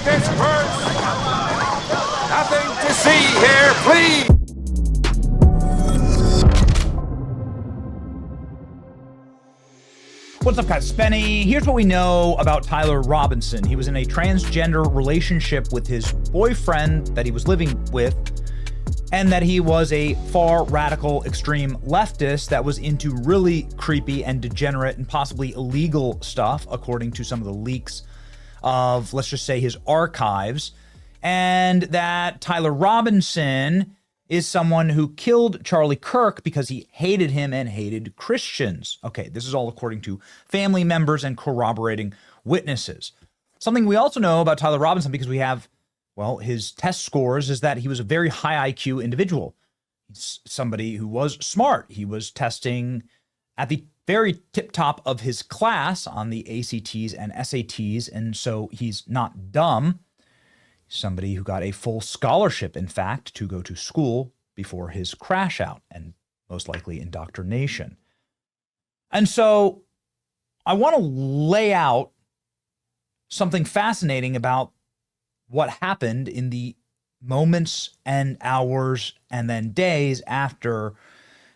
Disperse! Nothing to see here, please! What's up, guys? Spenny. Here's what we know about Tyler Robinson. He was in a transgender relationship with his boyfriend that he was living with, and that he was a far radical extreme leftist that was into really creepy and degenerate and possibly illegal stuff, according to some of the leaks of, let's just say, his archives. And that Tyler Robinson is someone who killed Charlie Kirk because he hated him and hated Christians. Okay, this is all according to family members and corroborating witnesses. Something we also know about Tyler Robinson, because we have, well, his test scores, is that he was a very high IQ individual. He's somebody who was smart. He was testing at the very tip top of his class on the ACTs and SATs, and so he's not dumb. Somebody who got a full scholarship, in fact, to go to school before his crash out and most likely indoctrination. And so I want to lay out something fascinating about what happened in the moments and hours and then days after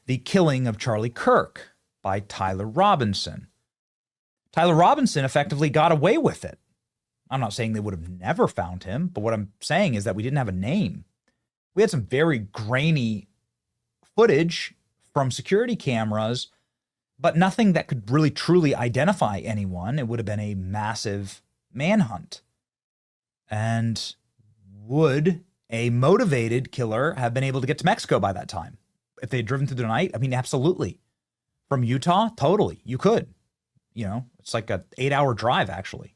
the killing of Charlie Kirk by Tyler Robinson. Tyler Robinson effectively got away with it. I'm not saying they would have never found him, but what I'm saying is that we didn't have a name. We had some very grainy footage from security cameras, but nothing that could really truly identify anyone. It would have been a massive manhunt. And would a motivated killer have been able to get to Mexico by that time? If they had driven through the night? I mean, absolutely. From Utah? Totally. You could. You know, it's like an 8-hour drive, actually.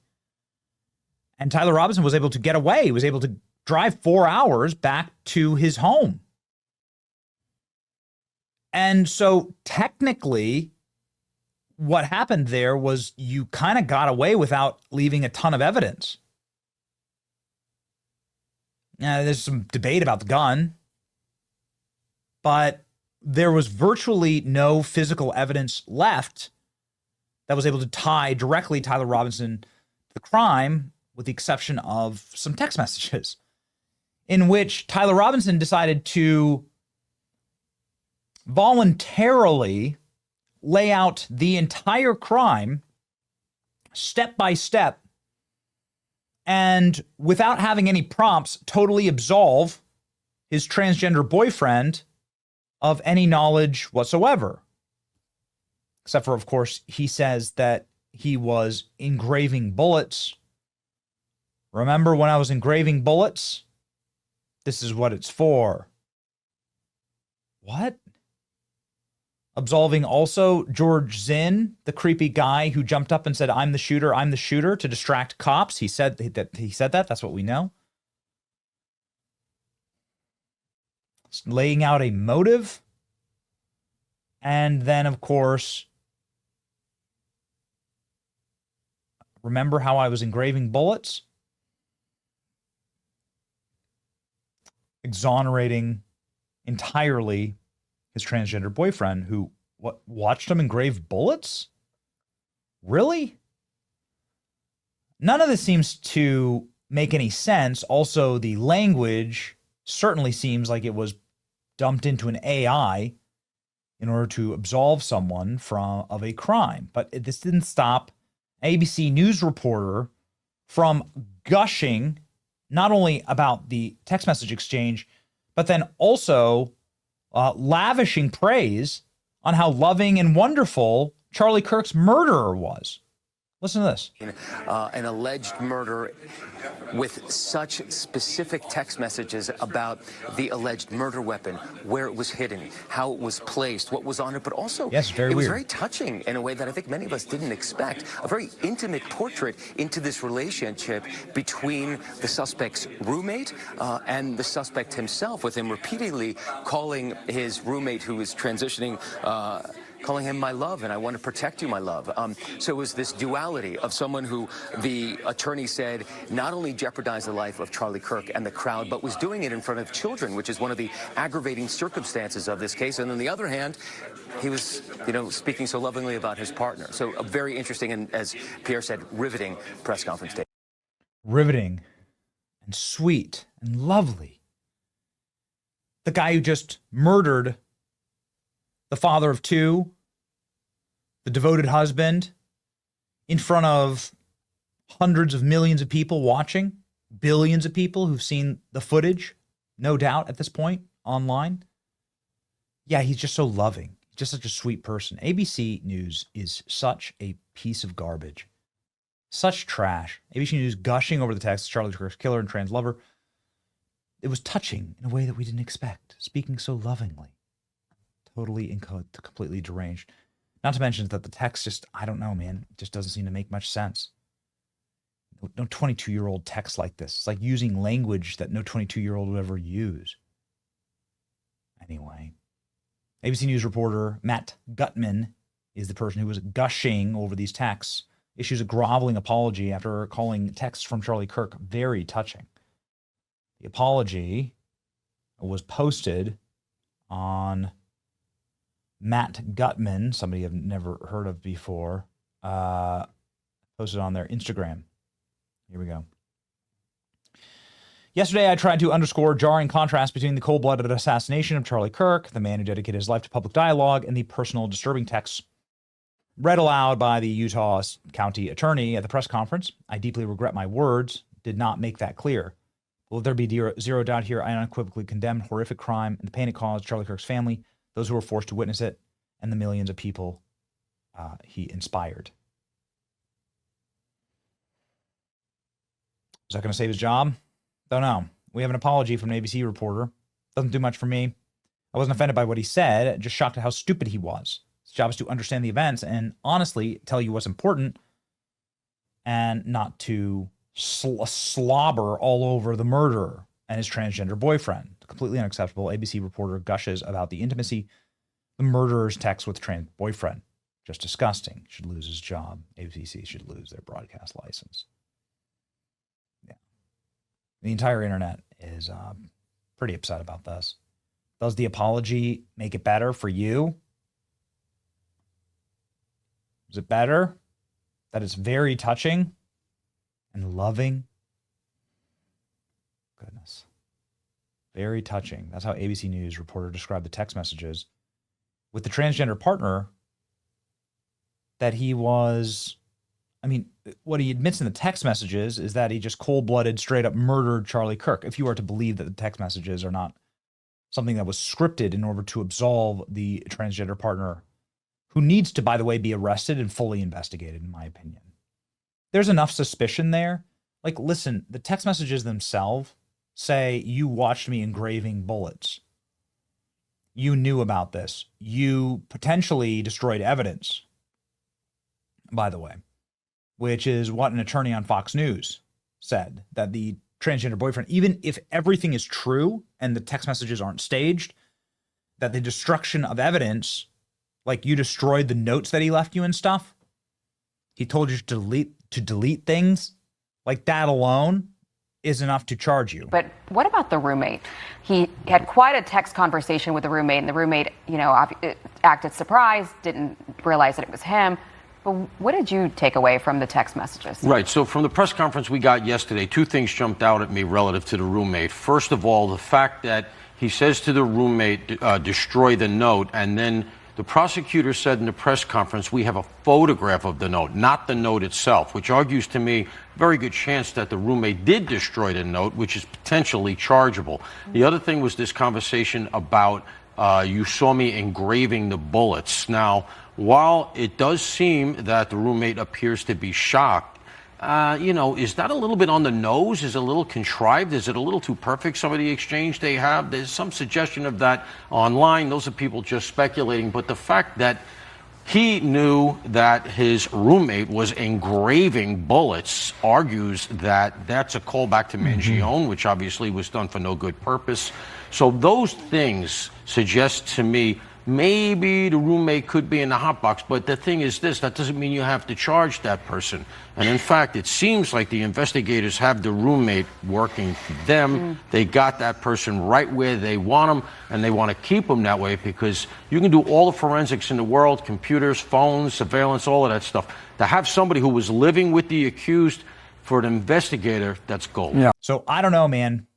And Tyler Robinson was able to get away. He was able to drive 4 hours back to his home. And so technically, what happened there was you kind of got away without leaving a ton of evidence. Now, there's some debate about the gun, but there was virtually no physical evidence left that was able to tie directly Tyler Robinson to the crime, with the exception of some text messages in which Tyler Robinson decided to voluntarily lay out the entire crime step by step, and without having any prompts, totally absolve his transgender boyfriend of any knowledge whatsoever. Except for, of course, he says that he was engraving bullets. Remember when I was engraving bullets? This is what it's for. What? Absolving also George Zinn, the creepy guy who jumped up and said, I'm the shooter, to distract cops. He said that. That's what we know. It's laying out a motive. And then, of course, remember how I was engraving bullets? Exonerating entirely his transgender boyfriend who watched him engrave bullets? Really? None of this seems to make any sense. Also, the language certainly seems like it was dumped into an AI in order to absolve someone of a crime. But this didn't stop ABC News reporter from gushing not only about the text message exchange, but then also lavishing praise on how loving and wonderful Charlie Kirk's murderer was. Listen to this. An alleged murder with such specific text messages about the alleged murder weapon, where it was hidden, how it was placed, what was on it, but also yes, it was very touching in a way that I think many of us didn't expect. A very intimate portrait into this relationship between the suspect's roommate and the suspect himself, with him repeatedly calling his roommate, who was transitioning, calling him my love, and I want to protect you, my love. So it was this duality of someone who the attorney said not only jeopardized the life of Charlie Kirk and the crowd, but was doing it in front of children, which is one of the aggravating circumstances of this case. And on the other hand, he was, speaking so lovingly about his partner. So a very interesting and, as Pierre said, riveting press conference day. Riveting. and sweet and lovely. The guy who just murdered the father of two, the devoted husband, in front of hundreds of millions of people watching, billions of people who've seen the footage, no doubt at this point, online. Yeah, he's just so loving. He's just such a sweet person. ABC News is such a piece of garbage. Such trash. ABC News gushing over the text, Charlie Kirk's killer and trans lover. It was touching in a way that we didn't expect, speaking so lovingly. Totally and completely deranged. Not to mention that the text just, I don't know, man, it just doesn't seem to make much sense. No 22-year-old text like this. It's like using language that no 22-year-old would ever use. Anyway, ABC News reporter Matt Gutman is the person who was gushing over these texts, issues a groveling apology after calling texts from Charlie Kirk very touching. The apology was posted on Matt Gutman, somebody I've never heard of before, posted on their Instagram. Here we go. Yesterday, I tried to underscore jarring contrast between the cold-blooded assassination of Charlie Kirk, the man who dedicated his life to public dialogue, and the personal disturbing texts read aloud by the Utah County Attorney at the press conference. I deeply regret my words did not make that clear. Will there be zero doubt here? I unequivocally condemn horrific crime and the pain it caused Charlie Kirk's family, those who were forced to witness it, and the millions of people he inspired. Is that going to save his job? Don't know. We have an apology from an ABC reporter. Doesn't do much for me. I wasn't offended by what he said, just shocked at how stupid he was. His job is to understand the events and honestly tell you what's important and not to slobber all over the murderer and his transgender boyfriend. Completely unacceptable. ABC reporter gushes about the intimacy the murderer's text with trans boyfriend. Just disgusting. Should lose his job. ABC should lose their broadcast license. Yeah. The entire internet is pretty upset about this. Does the apology make it better for you? Is it better that it's very touching and loving? Goodness. Very touching. That's how ABC News reporter described the text messages with the transgender partner that he was, I mean, what he admits in the text messages is that he just cold-blooded, straight up murdered Charlie Kirk. If you are to believe that the text messages are not something that was scripted in order to absolve the transgender partner, who needs to, by the way, be arrested and fully investigated, in my opinion. There's enough suspicion there. Like, listen, the text messages themselves say, you watched me engraving bullets. You knew about this. You potentially destroyed evidence, by the way, which is what an attorney on Fox News said, that the transgender boyfriend, even if everything is true and the text messages aren't staged, that the destruction of evidence, like you destroyed the notes that he left you and stuff, he told you to delete things, like that alone is enough to charge you. But what about the roommate? He had quite a text conversation with the roommate, and the roommate, acted surprised, didn't realize that it was him. But what did you take away from the text messages? Right. So from the press conference we got yesterday, two things jumped out at me relative to the roommate. First of all, the fact that he says to the roommate, destroy the note, and then the prosecutor said in the press conference, we have a photograph of the note, not the note itself, which argues to me very good chance that the roommate did destroy the note, which is potentially chargeable. The other thing was this conversation about you saw me engraving the bullets. Now, while it does seem that the roommate appears to be shocked, is that a little bit on the nose? Is it a little contrived? Is it a little too perfect, some of the exchange they have? There's some suggestion of that online. Those are people just speculating. But the fact that he knew that his roommate was engraving bullets argues that that's a callback to Mangione, which obviously was done for no good purpose. So those things suggest to me maybe the roommate could be in the hot box, but the thing is this, that doesn't mean you have to charge that person. And in fact, it seems like the investigators have the roommate working for them. They got that person right where they want them, and they want to keep them that way because you can do all the forensics in the world, computers, phones, surveillance, all of that stuff. To have somebody who was living with the accused For an investigator, that's gold. Yeah. So I don't know, man.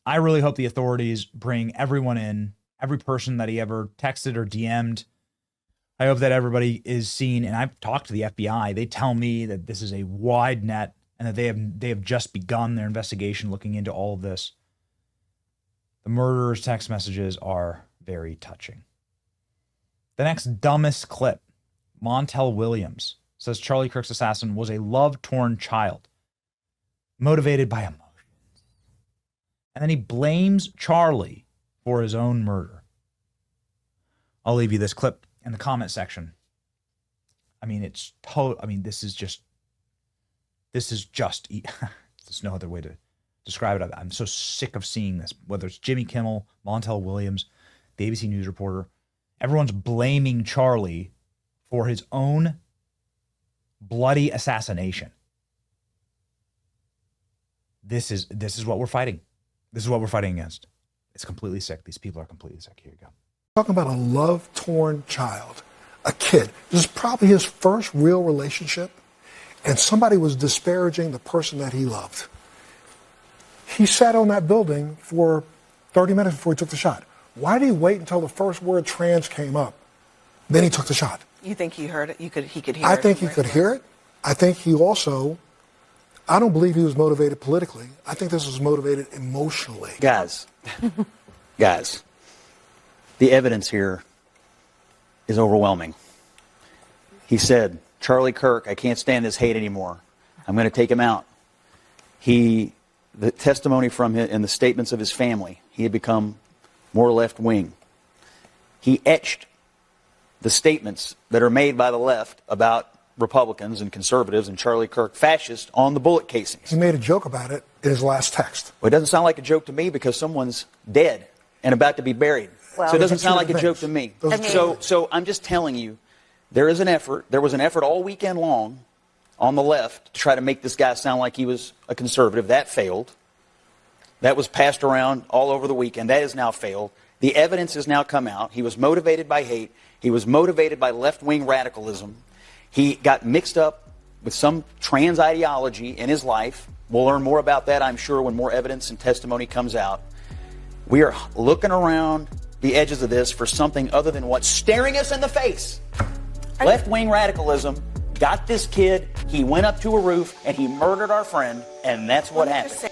I really hope the authorities bring everyone in, every person that he ever texted or DM'd. I hope that everybody is seen. And I've talked to the FBI. They tell me that this is a wide net and that they have just begun their investigation looking into all of this. The murderer's text messages are very touching. The next dumbest clip, Montel Williams says Charlie Kirk's assassin was a love-torn child, motivated by emotions. And then he blames Charlie for his own murder. I'll leave you this clip in the comment section. I mean, this is just, there's no other way to describe it. I'm so sick of seeing this, whether it's Jimmy Kimmel, Montel Williams, the ABC News reporter. Everyone's blaming Charlie for his own bloody assassination. This is what we're fighting. This is what we're fighting against. It's completely sick. These people are completely sick. Here you go. Talking about a love-torn child, a kid. This is probably his first real relationship, and somebody was disparaging the person that he loved. He sat on that building for 30 minutes before he took the shot. Why did he wait until the first word trans came up? Then he took the shot. You think he heard it? He could hear it? I think he could hear it. I think he also, I don't believe he was motivated politically. I think this was motivated emotionally. Guys, the evidence here is overwhelming. He said, Charlie Kirk, I can't stand this hate anymore. I'm going to take him out. The testimony from him and the statements of his family, he had become more left-wing. He etched the statements that are made by the left about Republicans and conservatives and Charlie Kirk fascist on the bullet casings. He made a joke about it in his last text. Well, it doesn't sound like a joke to me because someone's dead and about to be buried. Well, so it doesn't sound like a joke to me. So I'm just telling you, there was an effort all weekend long on the left to try to make this guy sound like he was a conservative. That failed. That was passed around all over the weekend. That has now failed. The evidence has now come out. He was motivated by hate. He was motivated by left-wing radicalism. He got mixed up with some trans ideology in his life. We'll learn more about that, I'm sure, when more evidence and testimony comes out. We are looking around the edges of this for something other than what's staring us in the face. Left-wing radicalism got this kid. He went up to a roof and he murdered our friend, and that's what happened.